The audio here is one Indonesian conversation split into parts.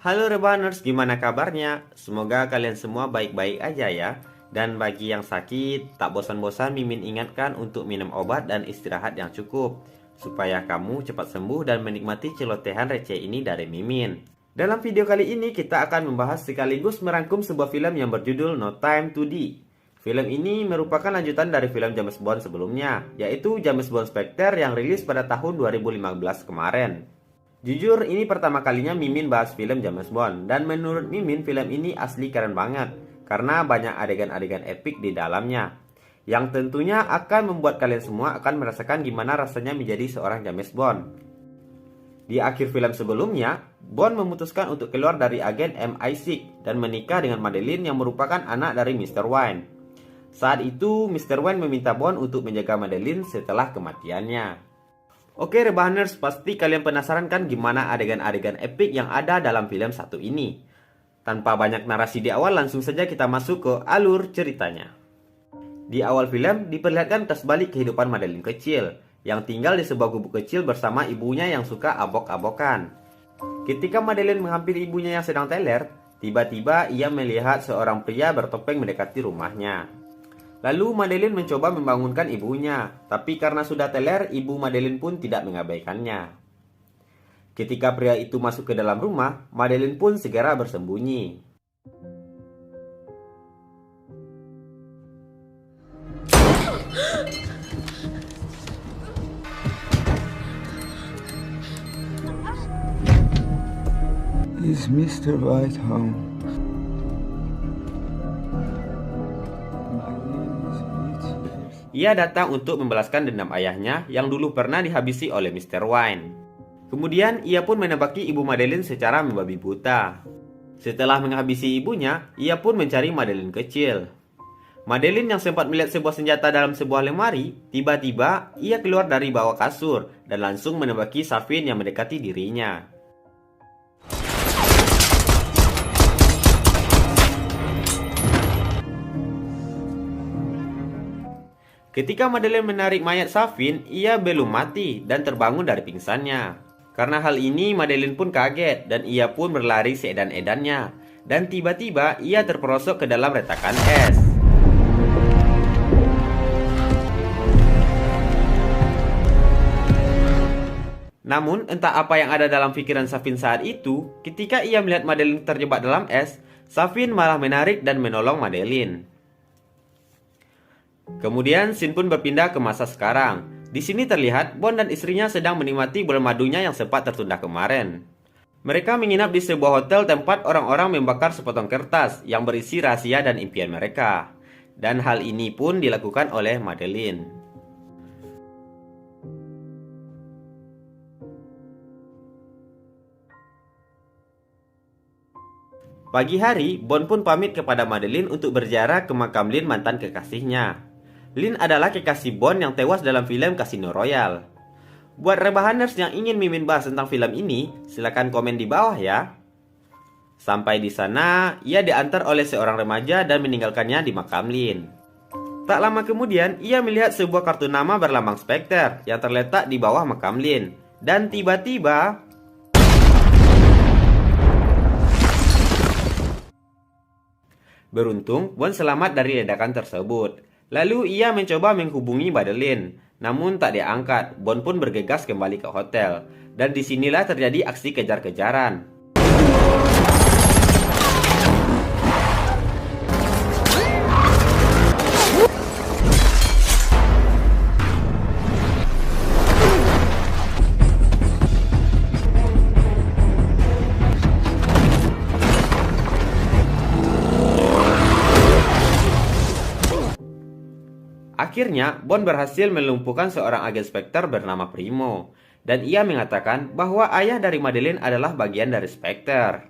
Halo Rebaners, gimana kabarnya? Semoga kalian semua baik-baik aja ya. Dan bagi yang sakit, tak bosan-bosan Mimin ingatkan untuk minum obat dan istirahat yang cukup, supaya kamu cepat sembuh dan menikmati celotehan receh ini dari Mimin. Dalam video kali ini kita akan membahas sekaligus merangkum sebuah film yang berjudul No Time to Die. Film ini merupakan lanjutan dari film James Bond sebelumnya, yaitu James Bond Spectre yang rilis pada tahun 2015 kemarin. Jujur, ini pertama kalinya Mimin bahas film James Bond, dan menurut Mimin film ini asli keren banget, karena banyak adegan-adegan epik di dalamnya, yang tentunya akan membuat kalian semua akan merasakan gimana rasanya menjadi seorang James Bond. Di akhir film sebelumnya, Bond memutuskan untuk keluar dari agen MI6 dan menikah dengan Madeline yang merupakan anak dari Mr. Wayne. Saat itu, Mr. Wayne meminta Bond untuk menjaga Madeline setelah kematiannya. Oke Rebahaners, pasti kalian penasaran kan gimana adegan-adegan epik yang ada dalam film satu ini. Tanpa banyak narasi di awal, langsung saja kita masuk ke alur ceritanya. Di awal film diperlihatkan tas balik kehidupan Madeline kecil, yang tinggal di sebuah gubuk kecil bersama ibunya yang suka abok-abokan. Ketika Madeline menghampiri ibunya yang sedang teler, tiba-tiba ia melihat seorang pria bertopeng mendekati rumahnya. Lalu Madeline mencoba membangunkan ibunya, tapi karena sudah teler, ibu Madeline pun tidak mengabaikannya. Ketika pria itu masuk ke dalam rumah, Madeline pun segera bersembunyi. Is Mr. White home? Ia datang untuk membalaskan dendam ayahnya yang dulu pernah dihabisi oleh Mr. Wayne. Kemudian ia pun menembaki ibu Madeline secara membabi buta. Setelah menghabisi ibunya, ia pun mencari Madeline kecil. Madeline yang sempat melihat sebuah senjata dalam sebuah lemari, tiba-tiba ia keluar dari bawah kasur dan langsung menembaki Safin yang mendekati dirinya. Ketika Madeline menarik mayat Safin, ia belum mati dan terbangun dari pingsannya. Karena hal ini, Madeline pun kaget dan ia pun berlari seedan-edannya. Dan tiba-tiba ia terperosok ke dalam retakan es. Namun, entah apa yang ada dalam pikiran Safin saat itu, ketika ia melihat Madeline terjebak dalam es, Safin malah menarik dan menolong Madeline. Kemudian scene pun berpindah ke masa sekarang. Di sini terlihat Bond dan istrinya sedang menikmati bulan madunya yang sempat tertunda kemarin. Mereka menginap di sebuah hotel tempat orang-orang membakar sepotong kertas yang berisi rahasia dan impian mereka. Dan hal ini pun dilakukan oleh Madeline. Pagi hari, Bond pun pamit kepada Madeline untuk berziarah ke makam Lynn, mantan kekasihnya. Lynn adalah kekasih Bond yang tewas dalam film Casino Royale. Buat Rebahaners yang ingin Mimin bahas tentang film ini, silahkan komen di bawah ya. Sampai di sana, ia diantar oleh seorang remaja dan meninggalkannya di makam Lynn. Tak lama kemudian, ia melihat sebuah kartu nama berlambang Spectre yang terletak di bawah makam Lynn. Dan tiba-tiba, beruntung, Bond selamat dari ledakan tersebut. Lalu ia mencoba menghubungi Madeline, namun tak diangkat. Bond pun bergegas kembali ke hotel. Dan disinilah terjadi aksi kejar-kejaran. Akhirnya, Bond berhasil melumpuhkan seorang agen Spectre bernama Primo. Dan ia mengatakan bahwa ayah dari Madeline adalah bagian dari Spectre.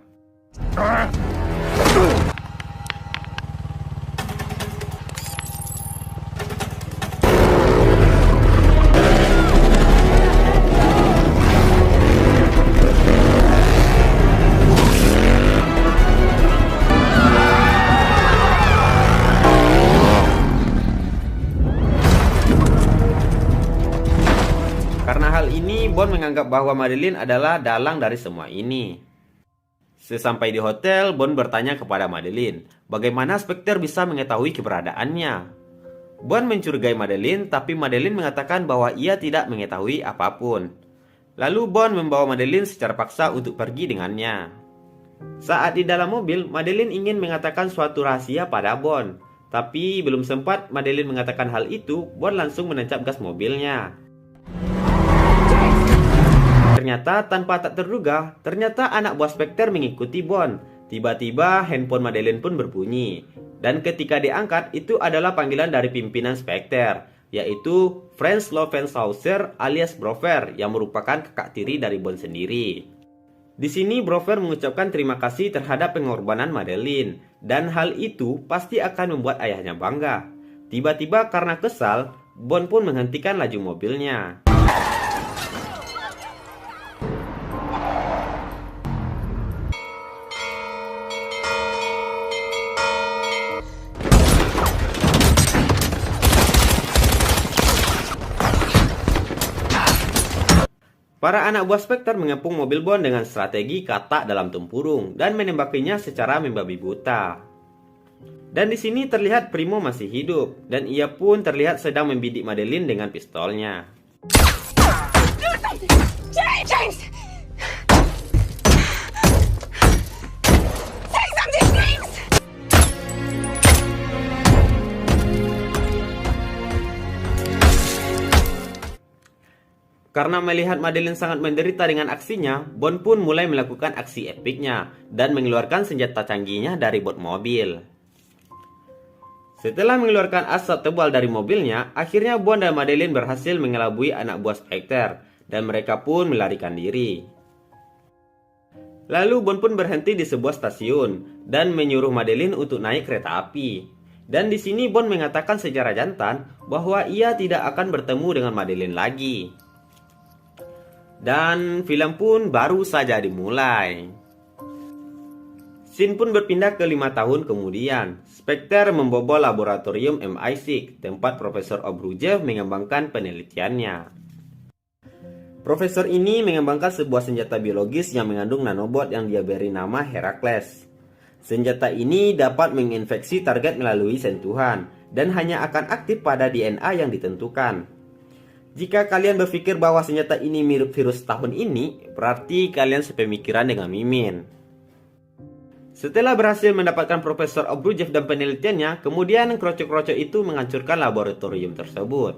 Karena hal ini, Bond menganggap bahwa Madeline adalah dalang dari semua ini. Sesampai di hotel, Bond bertanya kepada Madeline, bagaimana Spectre bisa mengetahui keberadaannya. Bond mencurigai Madeline, tapi Madeline mengatakan bahwa ia tidak mengetahui apapun. Lalu Bond membawa Madeline secara paksa untuk pergi dengannya. Saat di dalam mobil, Madeline ingin mengatakan suatu rahasia pada Bond. Tapi belum sempat Madeline mengatakan hal itu, Bond langsung menancap gas mobilnya. Ternyata tanpa tak terduga, ternyata anak buah Spectre mengikuti Bond. Tiba-tiba handphone Madeline pun berbunyi. Dan ketika diangkat, itu adalah panggilan dari pimpinan Spectre, yaitu Franz Lovenshauser alias Brover, yang merupakan kakak tiri dari Bond sendiri. Di sini Brover mengucapkan terima kasih terhadap pengorbanan Madeline, dan hal itu pasti akan membuat ayahnya bangga. Tiba-tiba karena kesal, Bond pun menghentikan laju mobilnya. Para anak buah Spectre mengepung mobil Bond dengan strategi katak dalam tempurung dan menembakinya secara membabi buta. Dan di sini terlihat Primo masih hidup dan ia pun terlihat sedang membidik Madeline dengan pistolnya. James! Say something, James! Karena melihat Madeline sangat menderita dengan aksinya, Bond pun mulai melakukan aksi epiknya dan mengeluarkan senjata canggihnya dari bot mobil. Setelah mengeluarkan asap tebal dari mobilnya, akhirnya Bond dan Madeline berhasil mengelabui anak buah Spectre dan mereka pun melarikan diri. Lalu Bond pun berhenti di sebuah stasiun dan menyuruh Madeline untuk naik kereta api. Dan di sini Bond mengatakan secara jantan bahwa ia tidak akan bertemu dengan Madeline lagi. Dan film pun baru saja dimulai. Scene pun berpindah ke 5 tahun kemudian. Spectre membobol laboratorium MI6, tempat Profesor Obrujev mengembangkan penelitiannya. Profesor ini mengembangkan sebuah senjata biologis yang mengandung nanobot yang dia beri nama Heracles. Senjata ini dapat menginfeksi target melalui sentuhan dan hanya akan aktif pada DNA yang ditentukan. Jika kalian berpikir bahwa senjata ini mirip virus tahun ini, berarti kalian sepemikiran dengan Mimin. Setelah berhasil mendapatkan Profesor Obrujev dan penelitiannya, kemudian kroco-kroco itu menghancurkan laboratorium tersebut.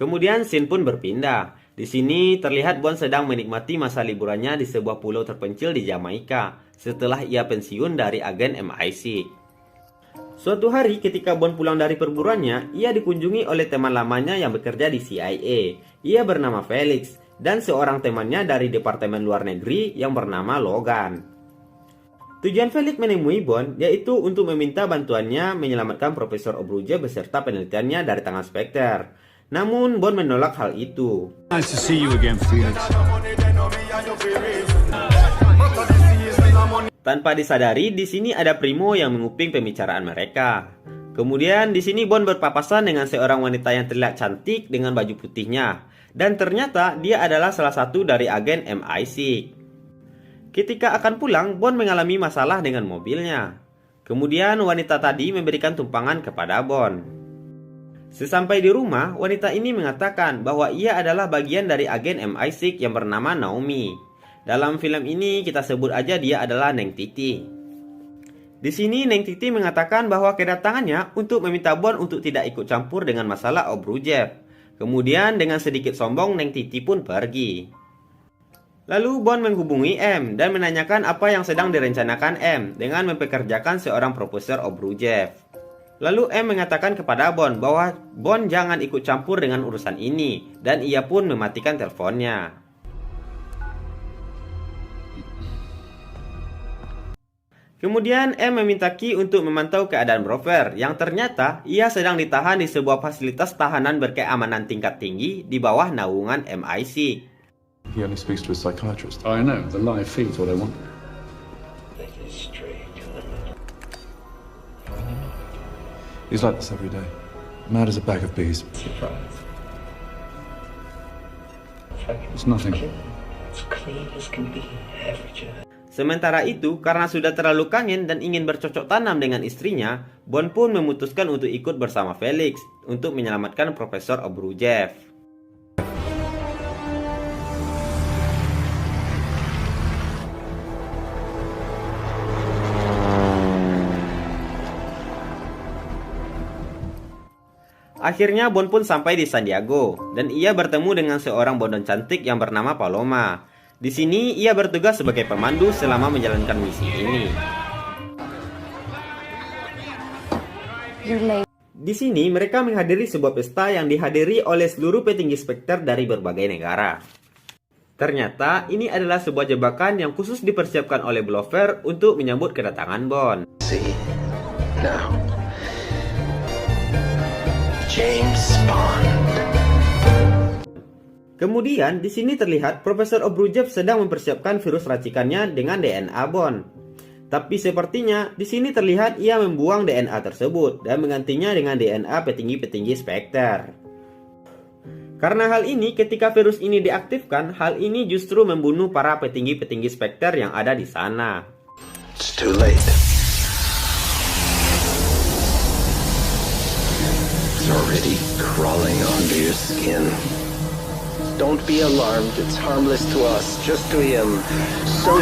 Kemudian scene pun berpindah. Di sini terlihat Bond sedang menikmati masa liburannya di sebuah pulau terpencil di Jamaika setelah ia pensiun dari agen MI6. Suatu hari ketika Bond pulang dari perburuannya, ia dikunjungi oleh teman lamanya yang bekerja di CIA. Ia bernama Felix dan seorang temannya dari Departemen Luar Negeri yang bernama Logan. Tujuan Felix menemui Bond yaitu untuk meminta bantuannya menyelamatkan Profesor Obrujev beserta penelitiannya dari tangan Spectre. Namun Bond menolak hal itu. Nice to see you again, Felix. Tanpa disadari, di sini ada Primo yang menguping pembicaraan mereka. Kemudian di sini Bond berpapasan dengan seorang wanita yang terlihat cantik dengan baju putihnya, dan ternyata dia adalah salah satu dari agen MI6. Ketika akan pulang, Bond mengalami masalah dengan mobilnya. Kemudian wanita tadi memberikan tumpangan kepada Bond. Sesampai di rumah, wanita ini mengatakan bahwa ia adalah bagian dari agen MI6 yang bernama Naomi. Dalam film ini kita sebut aja dia adalah Neng Titi. Di sini Neng Titi mengatakan bahwa kedatangannya untuk meminta Bond untuk tidak ikut campur dengan masalah Obrujev. Kemudian dengan sedikit sombong Neng Titi pun pergi. Lalu Bond menghubungi M dan menanyakan apa yang sedang direncanakan M dengan mempekerjakan seorang Profesor Obrujev. Lalu M mengatakan kepada Bond bahwa Bond jangan ikut campur dengan urusan ini, dan ia pun mematikan teleponnya. Kemudian M meminta Key untuk memantau keadaan Brover, yang ternyata ia sedang ditahan di sebuah fasilitas tahanan berkeamanan tingkat tinggi di bawah naungan MI6. He only speaks to a psychiatrist. I know, the live feed's what I want. He's like this every day. Mad as a bag of bees. Surprise. It's nothing. As clean as can be, average. Sementara itu, karena sudah terlalu kangen dan ingin bercocok tanam dengan istrinya, Bond pun memutuskan untuk ikut bersama Felix untuk menyelamatkan Profesor Obrujev. Akhirnya Bond pun sampai di San Diego dan ia bertemu dengan seorang bondon cantik yang bernama Paloma. Di sini ia bertugas sebagai pemandu selama menjalankan misi ini. Di sini mereka menghadiri sebuah pesta yang dihadiri oleh seluruh petinggi Spectre dari berbagai negara. Ternyata ini adalah sebuah jebakan yang khusus dipersiapkan oleh Blofeld untuk menyambut kedatangan Bond. See, now, James Bond. Kemudian di sini terlihat Profesor Obrujev sedang mempersiapkan virus racikannya dengan DNA Bond. Tapi sepertinya di sini terlihat ia membuang DNA tersebut dan menggantinya dengan DNA petinggi-petinggi Spectre. Karena hal ini, ketika virus ini diaktifkan, hal ini justru membunuh para petinggi-petinggi Spectre yang ada di sana. It's too late. It's already crawling onto your skin. Don't be alarmed, it's harmless to us, just to him. So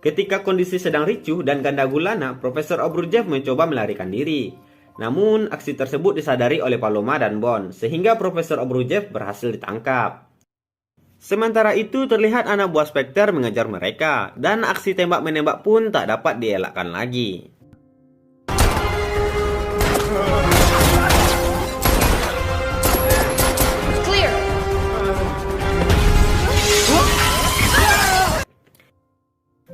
Ketika kondisi sedang ricuh dan ganda gulana, Profesor Obrujev mencoba melarikan diri. Namun, aksi tersebut disadari oleh Paloma dan Bond, sehingga Profesor Obrujev berhasil ditangkap. Sementara itu terlihat anak buah Spectre mengejar mereka, dan aksi tembak-menembak pun tak dapat dielakkan lagi. Clear.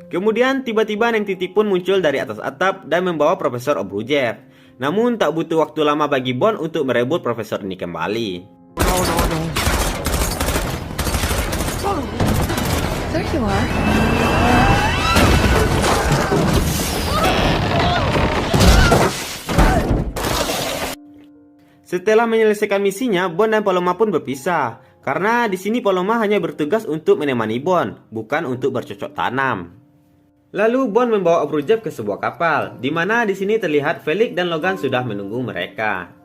Kemudian tiba-tiba Neng Titi pun muncul dari atas atap dan membawa Profesor Obrujev. Namun tak butuh waktu lama bagi Bond untuk merebut Profesor ini kembali. There you are. Setelah menyelesaikan misinya, Bond dan Paloma pun berpisah. Karena di sini Paloma hanya bertugas untuk menemani Bond, bukan untuk bercocok tanam. Lalu Bond membawa Obrujev ke sebuah kapal, di mana di sini terlihat Felix dan Logan sudah menunggu mereka.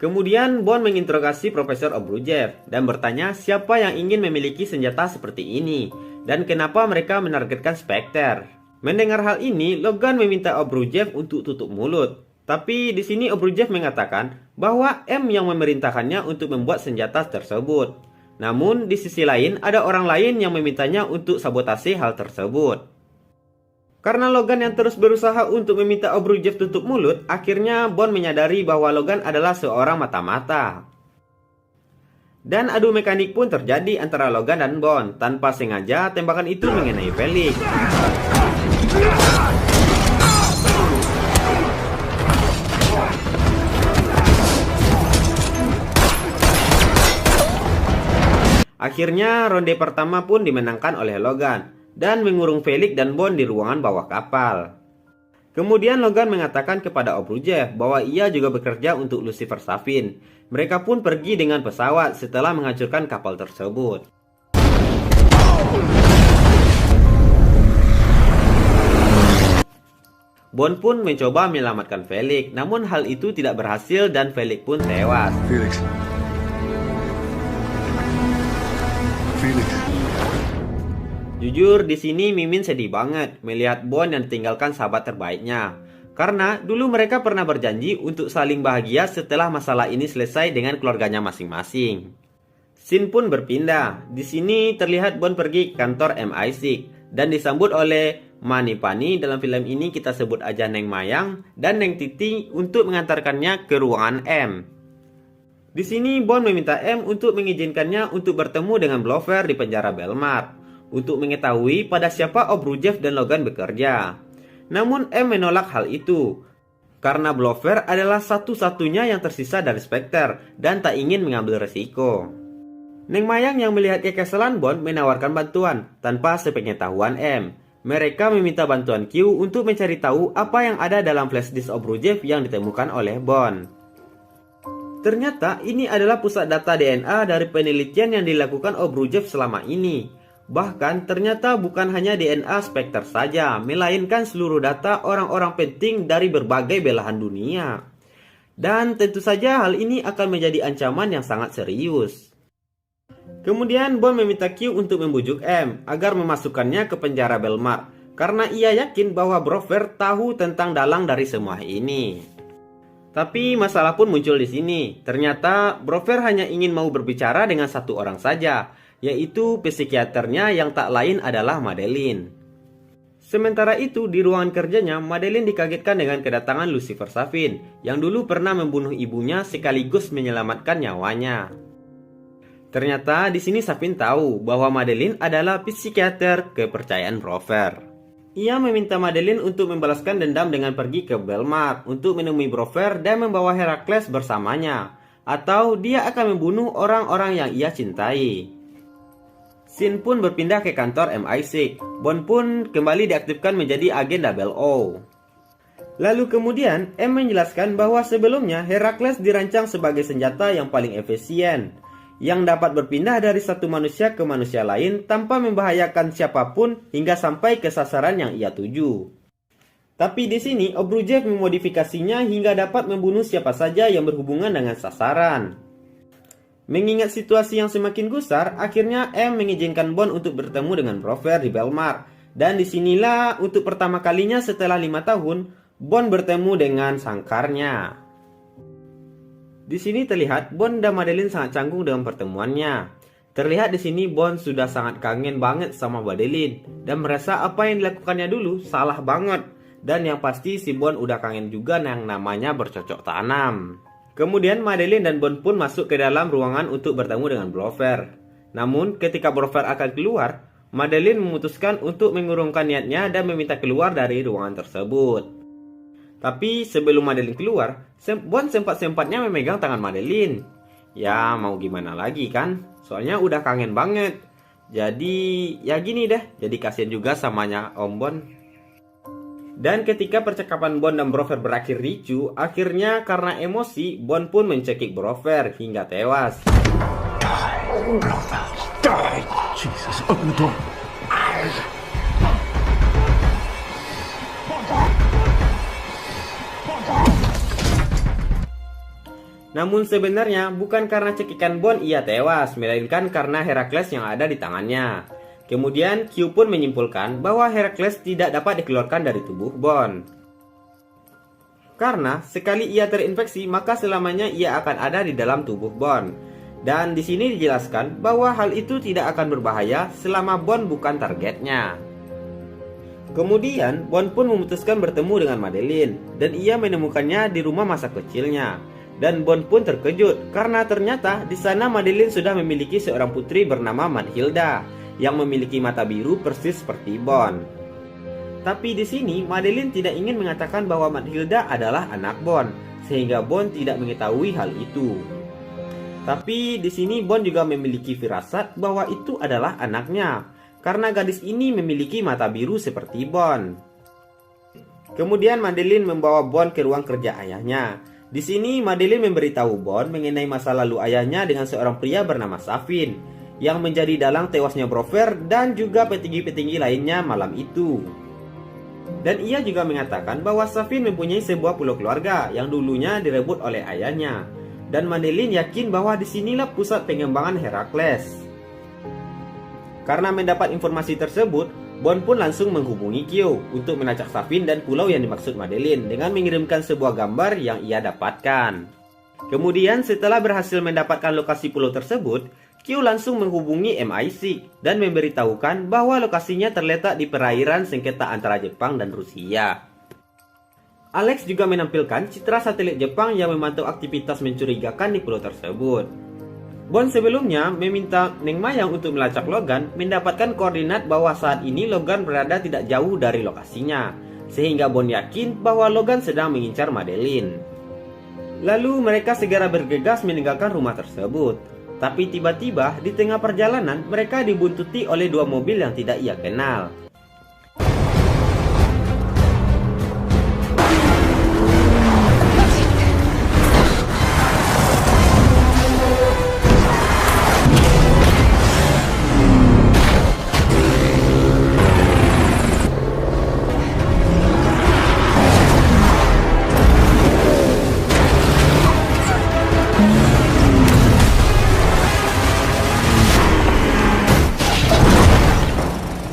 Kemudian Bond menginterogasi Profesor Obrujev dan bertanya siapa yang ingin memiliki senjata seperti ini dan kenapa mereka menargetkan Spectre. Mendengar hal ini, Logan meminta Obrujev untuk tutup mulut. Tapi di sini Obrujev mengatakan bahwa M yang memerintahkannya untuk membuat senjata tersebut. Namun di sisi lain ada orang lain yang memintanya untuk sabotase hal tersebut. Karena Logan yang terus berusaha untuk meminta Obrujev tutup mulut, akhirnya Bond menyadari bahwa Logan adalah seorang mata-mata. Dan adu mekanik pun terjadi antara Logan dan Bond. Tanpa sengaja tembakan itu mengenai Felix. Akhirnya ronde pertama pun dimenangkan oleh Logan dan mengurung Felix dan Bond di ruangan bawah kapal. Kemudian Logan mengatakan kepada Obrujev bahwa ia juga bekerja untuk Lucifer Safin. Mereka pun pergi dengan pesawat setelah menghancurkan kapal tersebut. Bond pun mencoba menyelamatkan Felix, namun hal itu tidak berhasil dan Felix pun tewas. Felix. Felix. Jujur di sini Mimin sedih banget melihat Bond yang ditinggalkan sahabat terbaiknya. Karena dulu mereka pernah berjanji untuk saling bahagia setelah masalah ini selesai dengan keluarganya masing-masing. Scene pun berpindah. Di sini terlihat Bond pergi ke kantor MI6 dan disambut oleh Manipani. Dalam film ini kita sebut aja Neng Mayang dan Neng Titi untuk mengantarkannya ke ruangan M. Di sini Bond meminta M untuk mengizinkannya untuk bertemu dengan Blofeld di penjara Belmar untuk mengetahui pada siapa Obrujev dan Logan bekerja. Namun M menolak hal itu karena Blofeld adalah satu-satunya yang tersisa dari Spectre dan tak ingin mengambil resiko. Neng Mayang yang melihat kekesalan Bond menawarkan bantuan tanpa sepengetahuan M. Mereka meminta bantuan Q untuk mencari tahu apa yang ada dalam flash disk Obruchev yang ditemukan oleh Bond. Ternyata ini adalah pusat data DNA dari penelitian yang dilakukan Obruchev selama ini. Bahkan ternyata bukan hanya DNA Spectre saja, melainkan seluruh data orang-orang penting dari berbagai belahan dunia. Dan tentu saja hal ini akan menjadi ancaman yang sangat serius. Kemudian Bond meminta Q untuk membujuk M agar memasukkannya ke penjara Belmar karena ia yakin bahwa Brouwer tahu tentang dalang dari semua ini. Tapi masalah pun muncul di sini. Ternyata Brouwer hanya ingin mau berbicara dengan satu orang saja, yaitu psikiaternya yang tak lain adalah Madeleine. Sementara itu di ruangan kerjanya, Madeleine dikagetkan dengan kedatangan Lucifer Safin yang dulu pernah membunuh ibunya sekaligus menyelamatkan nyawanya. Ternyata di sini Safin tahu bahwa Madeleine adalah psikiater kepercayaan Brouwer. Ia meminta Madeleine untuk membalaskan dendam dengan pergi ke Belmar untuk menemui Brouwer dan membawa Herakles bersamanya, atau dia akan membunuh orang-orang yang ia cintai. Scene pun berpindah ke kantor MI6. Bond pun kembali diaktifkan menjadi agen 00. Lalu kemudian M menjelaskan bahwa sebelumnya Herakles dirancang sebagai senjata yang paling efisien, yang dapat berpindah dari satu manusia ke manusia lain tanpa membahayakan siapapun hingga sampai ke sasaran yang ia tuju. Tapi di sini Obruchev memodifikasinya hingga dapat membunuh siapa saja yang berhubungan dengan sasaran. Mengingat situasi yang semakin gusar, akhirnya M mengizinkan Bond untuk bertemu dengan Brouwer di Belmar. Dan disinilah untuk pertama kalinya setelah 5 tahun, Bond bertemu dengan sangkarnya. Di sini terlihat Bond dan Madeleine sangat canggung dengan pertemuannya. Terlihat di sini Bond sudah sangat kangen banget sama Madeleine dan merasa apa yang dilakukannya dulu salah banget. Dan yang pasti si Bond udah kangen juga yang namanya bercocok tanam. Kemudian Madeleine dan Bond pun masuk ke dalam ruangan untuk bertemu dengan Brouwer. Namun ketika Brouwer akan keluar, Madeleine memutuskan untuk mengurungkan niatnya dan meminta keluar dari ruangan tersebut. Tapi sebelum Madeleine keluar, Bond sempat-sempatnya memegang tangan Madeleine. Ya mau gimana lagi kan, soalnya udah kangen banget. Jadi ya gini deh, jadi kasihan juga samanya Om Bond. Dan ketika percakapan Bond dan Brouwer berakhir ricu, akhirnya karena emosi, Bond pun mencekik Brouwer hingga tewas. Die! Jesus, open the door. Namun sebenarnya bukan karena cekikan Bond ia tewas, melainkan karena Herakles yang ada di tangannya. Kemudian Q pun menyimpulkan bahwa Herakles tidak dapat dikeluarkan dari tubuh Bond. Karena sekali ia terinfeksi, maka selamanya ia akan ada di dalam tubuh Bond. Dan di sini dijelaskan bahwa hal itu tidak akan berbahaya selama Bond bukan targetnya. Kemudian Bond pun memutuskan bertemu dengan Madeleine dan ia menemukannya di rumah masa kecilnya. Dan Bond pun terkejut karena ternyata di sana Madeleine sudah memiliki seorang putri bernama Mathilda yang memiliki mata biru persis seperti Bond. Tapi di sini Madeleine tidak ingin mengatakan bahwa Mathilda adalah anak Bond, sehingga Bond tidak mengetahui hal itu. Tapi di sini Bond juga memiliki firasat bahwa itu adalah anaknya, karena gadis ini memiliki mata biru seperti Bond. Kemudian Madeleine membawa Bond ke ruang kerja ayahnya. Di sini Madeleine memberitahu Bond mengenai masa lalu ayahnya dengan seorang pria bernama Safin yang menjadi dalang tewasnya Brouwer dan juga petinggi-petinggi lainnya malam itu. Dan ia juga mengatakan bahwa Safin mempunyai sebuah pulau keluarga yang dulunya direbut oleh ayahnya. Dan Madeleine yakin bahwa disinilah pusat pengembangan Herakles. Karena mendapat informasi tersebut, Bond pun langsung menghubungi Q untuk melacak Safin dan pulau yang dimaksud Madeleine dengan mengirimkan sebuah gambar yang ia dapatkan. Kemudian setelah berhasil mendapatkan lokasi pulau tersebut, Q langsung menghubungi MI6 dan memberitahukan bahwa lokasinya terletak di perairan sengketa antara Jepang dan Rusia. Alex juga menampilkan citra satelit Jepang yang memantau aktivitas mencurigakan di pulau tersebut. Bond sebelumnya meminta Neng Mayang untuk melacak Logan, mendapatkan koordinat bahwa saat ini Logan berada tidak jauh dari lokasinya, sehingga Bond yakin bahwa Logan sedang mengincar Madeleine. Lalu mereka segera bergegas meninggalkan rumah tersebut. Tapi tiba-tiba di tengah perjalanan mereka dibuntuti oleh dua mobil yang tidak ia kenal.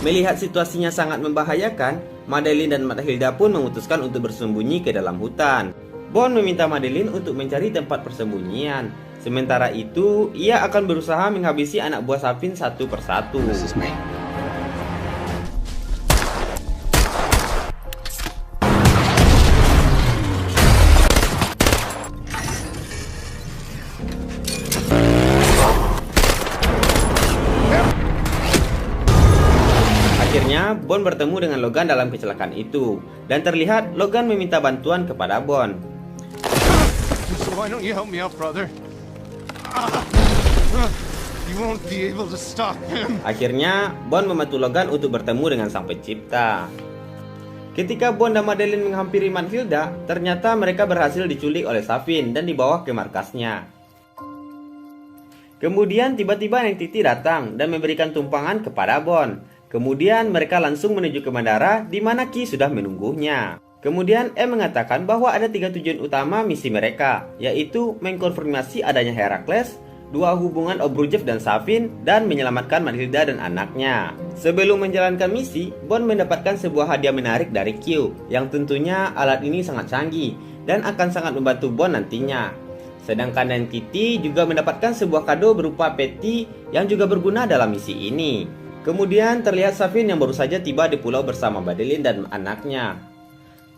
Melihat situasinya sangat membahayakan, Madeline dan Mathilda pun memutuskan untuk bersembunyi ke dalam hutan. Bond meminta Madeline untuk mencari tempat persembunyian. Sementara itu, ia akan berusaha menghabisi anak buah Safin satu persatu. Akhirnya, Bond bertemu dengan Logan dalam kecelakaan itu, dan terlihat Logan meminta bantuan kepada Bond. So why don't you help me out, brother? You won't be able to stop him. Akhirnya, Bond membantu Logan untuk bertemu dengan Sang Pencipta. Ketika Bond dan Madeline menghampiri Mathilda, ternyata mereka berhasil diculik oleh Safin dan dibawa ke markasnya. Kemudian tiba-tiba Neng Titi datang dan memberikan tumpangan kepada Bond. Kemudian mereka langsung menuju ke bandara di mana Q sudah menunggunya. Kemudian M mengatakan bahwa ada 3 tujuan utama misi mereka, yaitu mengkonfirmasi adanya Herakles, dua hubungan Obrujev dan Safin, dan menyelamatkan Mathilda dan anaknya. Sebelum menjalankan misi, Bond mendapatkan sebuah hadiah menarik dari Q, yang tentunya alat ini sangat canggih dan akan sangat membantu Bond nantinya. Sedangkan Neng Titi juga mendapatkan sebuah kado berupa peti yang juga berguna dalam misi ini. Kemudian terlihat Safin yang baru saja tiba di pulau bersama Madeline dan anaknya.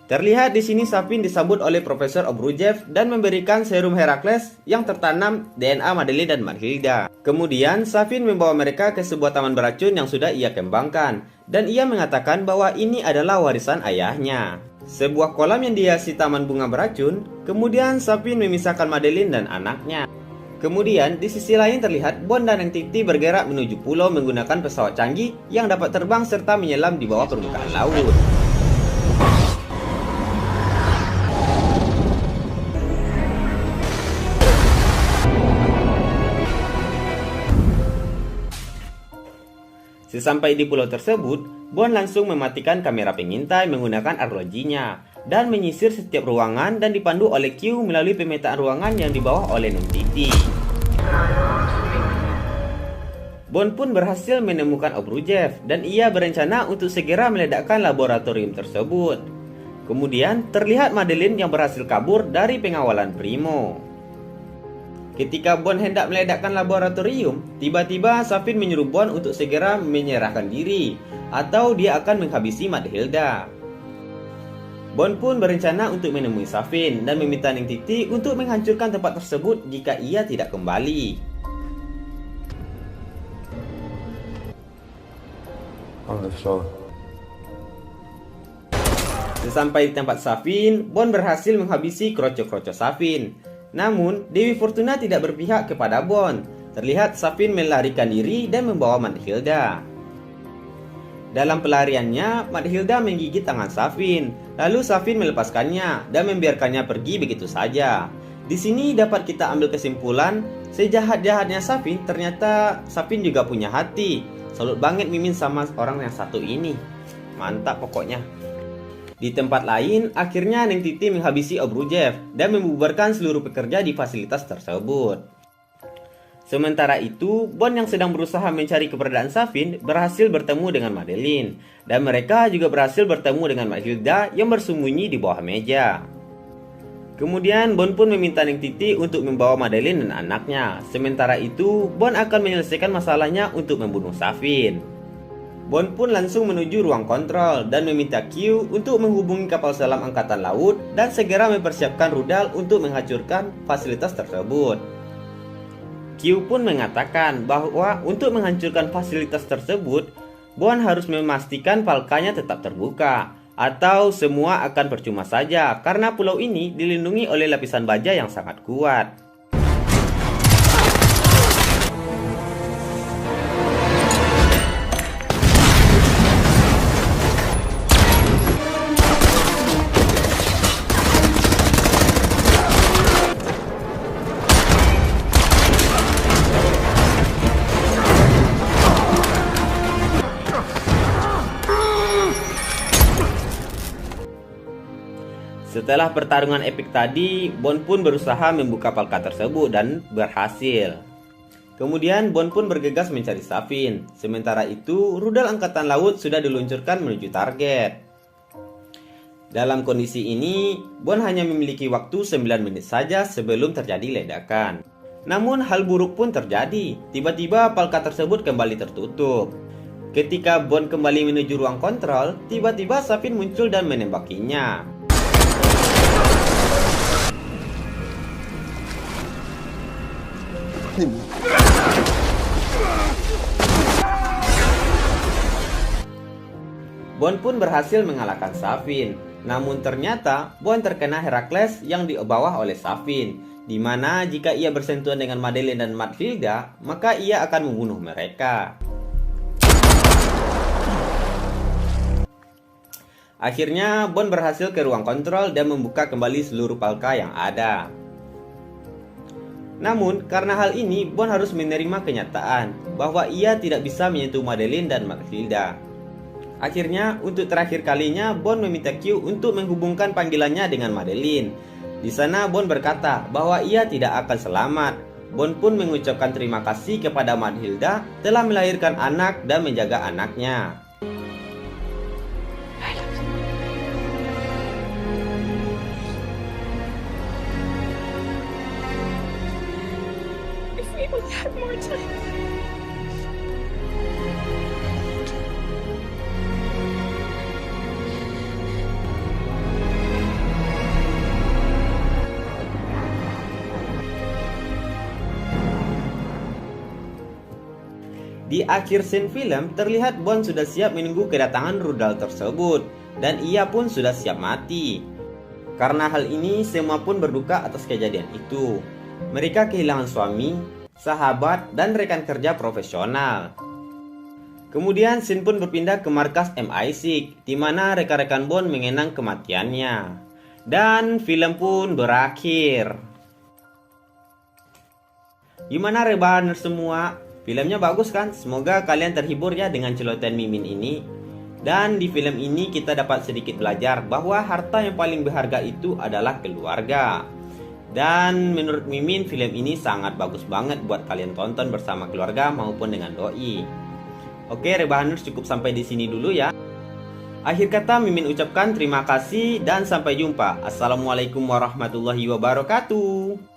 Terlihat di sini Safin disambut oleh Profesor Obrujev dan memberikan serum Herakles yang tertanam DNA Madeline dan Mathilda. Kemudian Safin membawa mereka ke sebuah taman beracun yang sudah ia kembangkan, dan ia mengatakan bahwa ini adalah warisan ayahnya. Sebuah kolam yang dihiasi taman bunga beracun. Kemudian Safin memisahkan Madeline dan anaknya. Kemudian di sisi lain terlihat Bond dan Neng Titi bergerak menuju pulau menggunakan pesawat canggih yang dapat terbang serta menyelam di bawah permukaan laut. Sesampai di pulau tersebut, Bond langsung mematikan kamera pengintai menggunakan arlojinya dan menyisir setiap ruangan dan dipandu oleh Q melalui pemetaan ruangan yang dibawa oleh Neng Titi. Bond pun berhasil menemukan Obrujev dan ia berencana untuk segera meledakkan laboratorium tersebut. Kemudian terlihat Madeline yang berhasil kabur dari pengawalan Primo. Ketika Bond hendak meledakkan laboratorium, tiba-tiba Safin menyuruh Bond untuk segera menyerahkan diri atau dia akan menghabisi Mathilda. Bond pun berencana untuk menemui Safin dan meminta Neng Titi untuk menghancurkan tempat tersebut jika ia tidak kembali. Sesampai di tempat Safin, Bond berhasil menghabisi kroco-kroco Safin. Namun, Dewi Fortuna tidak berpihak kepada Bond. Terlihat Safin melarikan diri dan membawa Mathilda. Dalam pelariannya, Mathilda menggigit tangan Safin. Lalu Safin melepaskannya dan membiarkannya pergi begitu saja. Di sini dapat kita ambil kesimpulan, sejahat-jahatnya Safin, ternyata Safin juga punya hati. Salut banget Mimin sama orang yang satu ini. Mantap pokoknya. Di tempat lain, akhirnya Neng Titi menghabisi Obrujev dan membubarkan seluruh pekerja di fasilitas tersebut. Sementara itu, Bond yang sedang berusaha mencari keberadaan Safin berhasil bertemu dengan Madeline, dan mereka juga berhasil bertemu dengan Mathilda yang bersembunyi di bawah meja. Kemudian Bond pun meminta Neng Titi untuk membawa Madeline dan anaknya. Sementara itu, Bond akan menyelesaikan masalahnya untuk membunuh Safin. Bond pun langsung menuju ruang kontrol dan meminta Q untuk menghubungi kapal selam angkatan laut dan segera mempersiapkan rudal untuk menghancurkan fasilitas tersebut. Q pun mengatakan bahwa untuk menghancurkan fasilitas tersebut, Bond harus memastikan palkanya tetap terbuka, atau semua akan percuma saja karena pulau ini dilindungi oleh lapisan baja yang sangat kuat. Setelah pertarungan epik tadi, Bond pun berusaha membuka palka tersebut dan berhasil. Kemudian Bond pun bergegas mencari Safin. Sementara itu, rudal angkatan laut sudah diluncurkan menuju target. Dalam kondisi ini, Bond hanya memiliki waktu 9 menit saja sebelum terjadi ledakan. Namun hal buruk pun terjadi. Tiba-tiba palka tersebut kembali tertutup. Ketika Bond kembali menuju ruang kontrol, tiba-tiba Safin muncul dan menembakinya. Bond pun berhasil mengalahkan Safin. Namun ternyata Bond terkena Herakles yang dibawa oleh Safin, di mana jika ia bersentuhan dengan Madeleine dan Mathilda, maka ia akan membunuh mereka. Akhirnya Bond berhasil ke ruang kontrol dan membuka kembali seluruh palka yang ada. Namun karena hal ini Bond harus menerima kenyataan bahwa ia tidak bisa menyentuh Madeleine dan Mathilda. Akhirnya, untuk terakhir kalinya, Bond meminta Q untuk menghubungkan panggilannya dengan Madeleine. Di sana, Bond berkata bahwa ia tidak akan selamat. Bond pun mengucapkan terima kasih kepada Mathilda telah melahirkan anak dan menjaga anaknya. If we only had more time. Di akhir scene film, terlihat Bond sudah siap menunggu kedatangan rudal tersebut, dan ia pun sudah siap mati. Karena hal ini, semua pun berduka atas kejadian itu. Mereka kehilangan suami, sahabat, dan rekan kerja profesional. Kemudian scene pun berpindah ke markas MI6, di mana rekan-rekan Bond mengenang kematiannya. Dan film pun berakhir. Gimana rebahan semua? Filmnya bagus kan? Semoga kalian terhibur ya dengan celotehan Mimin ini. Dan di film ini kita dapat sedikit belajar bahwa harta yang paling berharga itu adalah keluarga. Dan menurut Mimin, film ini sangat bagus banget buat kalian tonton bersama keluarga maupun dengan doi. Oke, rebahaners cukup sampai di sini dulu ya. Akhir kata Mimin ucapkan terima kasih dan sampai jumpa. Assalamualaikum warahmatullahi wabarakatuh.